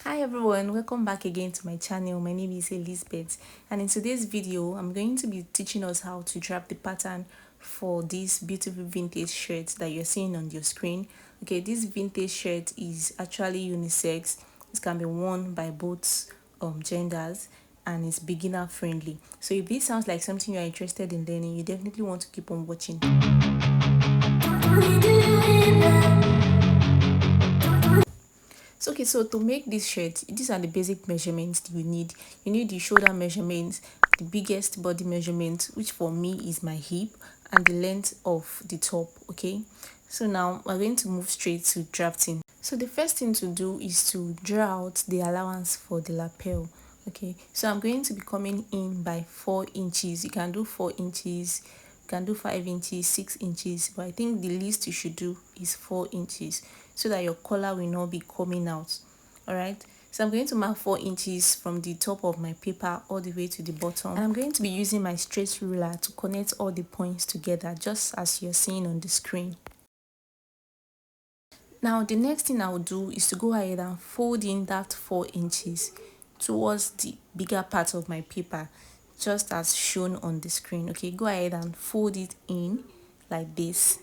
Hi everyone, welcome back again to my channel. My name is Elizabeth, and in today's video I'm going to be teaching us how to draft the pattern for this beautiful vintage shirt that you're seeing on your screen. Okay, this vintage shirt is actually unisex. It can be worn by both genders, and it's beginner friendly. So if this sounds like something you're interested in learning, you definitely want to keep on watching. So to make this shirt, these are the basic measurements you need. You need the shoulder measurements, the biggest body measurement, which for me is my hip, and the length of the top. Okay, so now we're going to move straight to drafting. So the first thing to do is to draw out the allowance for the lapel. Okay, so I'm going to be coming in by 4 inches. You can do 4 inches, you can do 5 inches, 6 inches, but I think the least you should do is 4 inches so that your collar will not be coming out. All right, so I'm going to mark 4 inches from the top of my paper all the way to the bottom, and I'm going to be using my straight ruler to connect all the points together, just as you're seeing on the screen. Now the next thing I will do is to go ahead and fold in that 4 inches towards the bigger part of my paper, just as shown on the screen. Okay, go ahead and fold it in like this.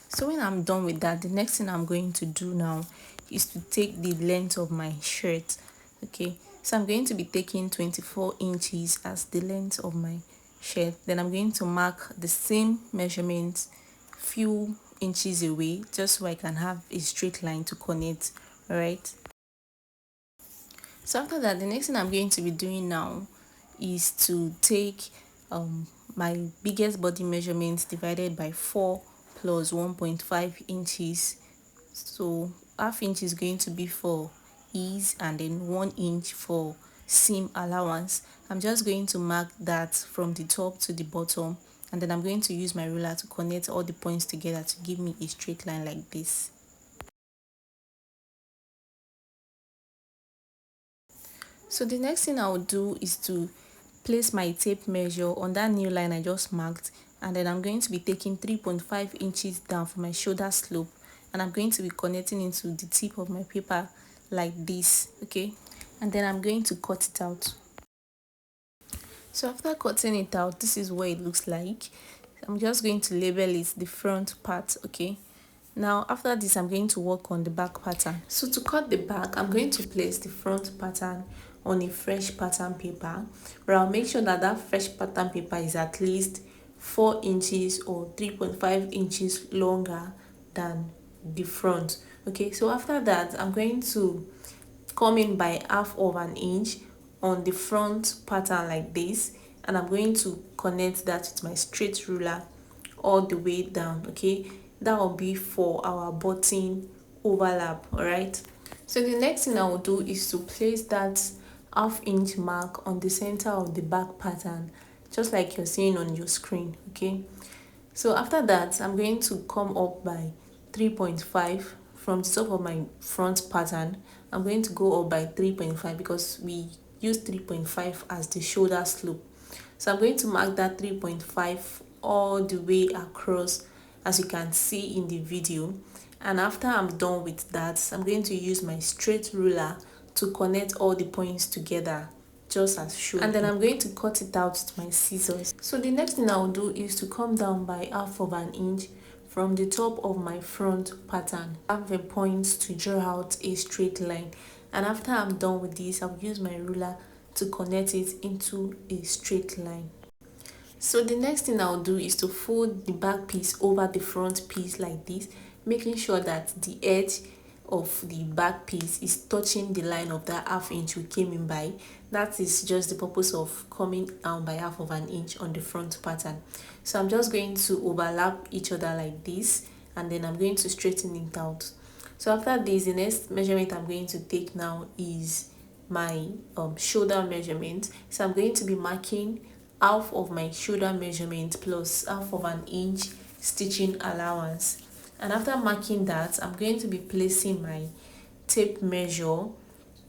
So when I'm done with that, the next thing I'm going to do now is to take the length of my shirt. Okay, so I'm going to be taking 24 inches as the length of my shirt. Then I'm going to mark the same measurement few inches away, just so I can have a straight line to connect. All right, so after that, the next thing I'm going to be doing now is to take my biggest body measurement divided by 4 plus 1.5 inches. So half inch is going to be for ease, and then 1 inch for seam allowance. I'm just going to mark that from the top to the bottom, and then I'm going to use my ruler to connect all the points together to give me a straight line like this. So the next thing I will do is to place my tape measure on that new line I just marked, and then I'm going to be taking 3.5 inches down for my shoulder slope, and I'm going to be connecting into the tip of my paper like this. Okay, and then I'm going to cut it out. So after cutting it out, this is what it looks like. I'm just going to label it the front part. Okay, now after this I'm going to work on the back pattern. So to cut the back, I'm going to place the front pattern on a fresh pattern paper, but I'll make sure that that fresh pattern paper is at least 4 inches or 3.5 inches longer than the front. Okay, so after that I'm going to come in by half of an inch on the front pattern like this, and I'm going to connect that with my straight ruler all the way down. Okay, that will be for our button overlap. All right, so the next thing I will do is to place that half-inch mark on the center of the back pattern, just like you're seeing on your screen. Okay, so after that I'm going to come up by 3.5 from the top of my front pattern. I'm going to go up by 3.5 because we use 3.5 as the shoulder slope. So I'm going to mark that 3.5 all the way across, as you can see in the video. And after I'm done with that, I'm going to use my straight ruler to connect all the points together, just as shown, and then I'm going to cut it out with my scissors. So the next thing I'll do is to come down by half of an inch from the top of my front pattern. I have a point to draw out a straight line, and after I'm done with this, I'll use my ruler to connect it into a straight line. So the next thing I'll do is to fold the back piece over the front piece like this, making sure that the edge of the back piece is touching the line of that half inch we came in by. That is just the purpose of coming down by half of an inch on the front pattern. So I'm just going to overlap each other like this, and then I'm going to straighten it out. So after this, the next measurement I'm going to take now is my shoulder measurement. So I'm going to be marking half of my shoulder measurement plus half of an inch stitching allowance. And after marking that, I'm going to be placing my tape measure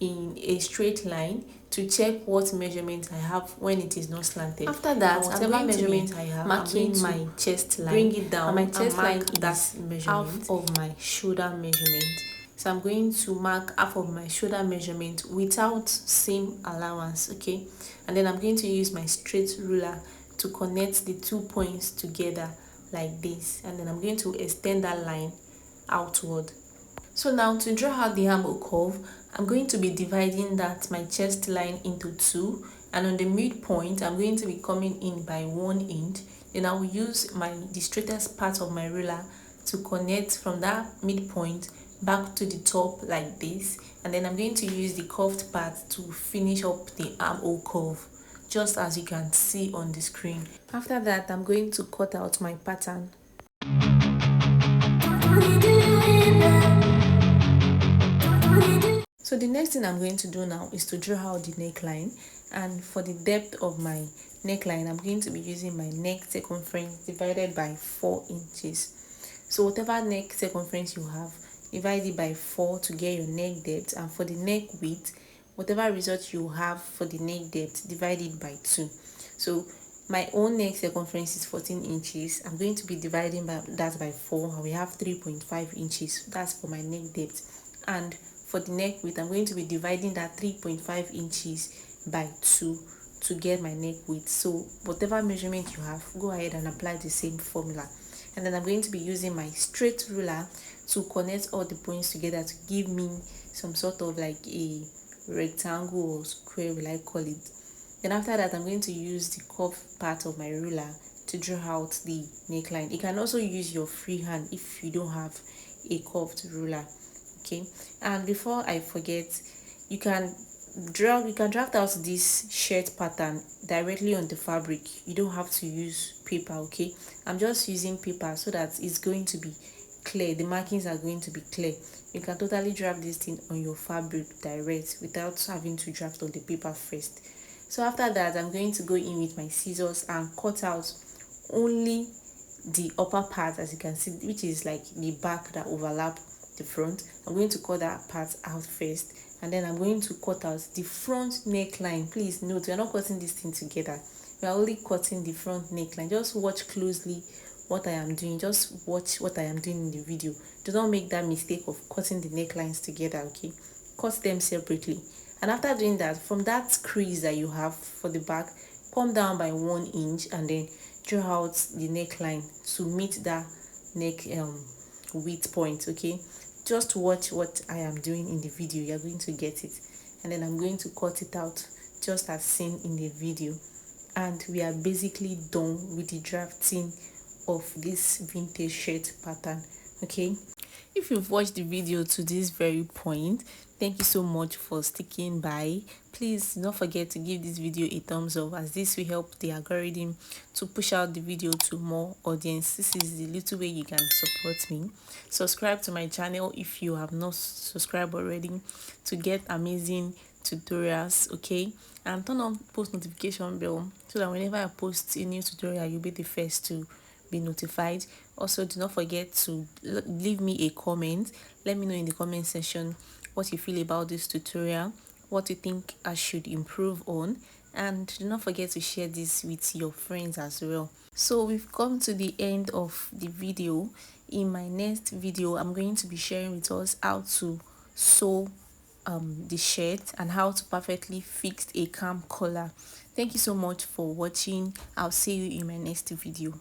in a straight line to check what measurement I have when it is not slanted. After that, whatever measurement I have, marking my chest line, bring it down, and my chest line, that measurement half of my shoulder measurement. So I'm going to mark half of my shoulder measurement without seam allowance, okay? And then I'm going to use my straight ruler to connect the 2 points together like this, and then I'm going to extend that line outward. So now to draw out the armhole curve, I'm going to be dividing that my chest line into two, and on the midpoint I'm going to be coming in by 1 inch. Then I will use the straightest part of my ruler to connect from that midpoint back to the top like this, and then I'm going to use the curved part to finish up the armhole curve, just as you can see on the screen. After that, I'm going to cut out my pattern. So the next thing I'm going to do now is to draw out the neckline, and for the depth of my neckline I'm going to be using my neck circumference divided by 4 inches. So whatever neck circumference you have, divide it by 4 to get your neck depth, and for the neck width, whatever result you have for the neck depth, divide it by 2. So my own neck circumference is 14 inches. I'm going to be dividing that by 4, and we have 3.5 inches. That's for my neck depth. And for the neck width, I'm going to be dividing that 3.5 inches by 2 to get my neck width. So whatever measurement you have, go ahead and apply the same formula. And then I'm going to be using my straight ruler to connect all the points together to give me some sort of like a rectangle or square, will I call it. Then after that, I'm going to use the curved part of my ruler to draw out the neckline. You can also use your freehand if you don't have a curved ruler, okay? And before I forget, you can draft out this shirt pattern directly on the fabric. You don't have to use paper, okay? I'm just using paper so that it's going to be clear. The markings are going to be clear. You can totally draft this thing on your fabric direct without having to draft on the paper first. So after that, I'm going to go in with my scissors and cut out only the upper part, as you can see, which is like the back that overlap the front. I'm going to cut that part out first, and then I'm going to cut out the front neckline. Please note, we're not cutting this thing together. We are only cutting the front neckline. Just watch closely what I am doing. Just watch what I am doing in the video. Do not make that mistake of cutting the necklines together, okay? Cut them separately. And after doing that, from that crease that you have for the back, come down by 1 inch and then draw out the neckline to meet that neck width point, okay? Just watch what I am doing in the video. You're going to get it. And then I'm going to cut it out just as seen in the video. And we are basically done with the drafting of this vintage shirt pattern, okay? If you've watched the video to this very point, thank you so much for sticking by. Please do not forget to give this video a thumbs up, as this will help the algorithm to push out the video to more audience. This is the little way you can support me. Subscribe to my channel if you have not subscribed already to get amazing tutorials, okay? And turn on post notification bell so that whenever I post a new tutorial, you'll be the first to be notified. Also, do not forget to leave me a comment. Let me know in the comment section what you feel about this tutorial, what you think I should improve on, and do not forget to share this with your friends as well. So we've come to the end of the video. In my next video, I'm going to be sharing with us how to sew the shirt and how to perfectly fix a cam collar. Thank you so much for watching. I'll see you in my next video.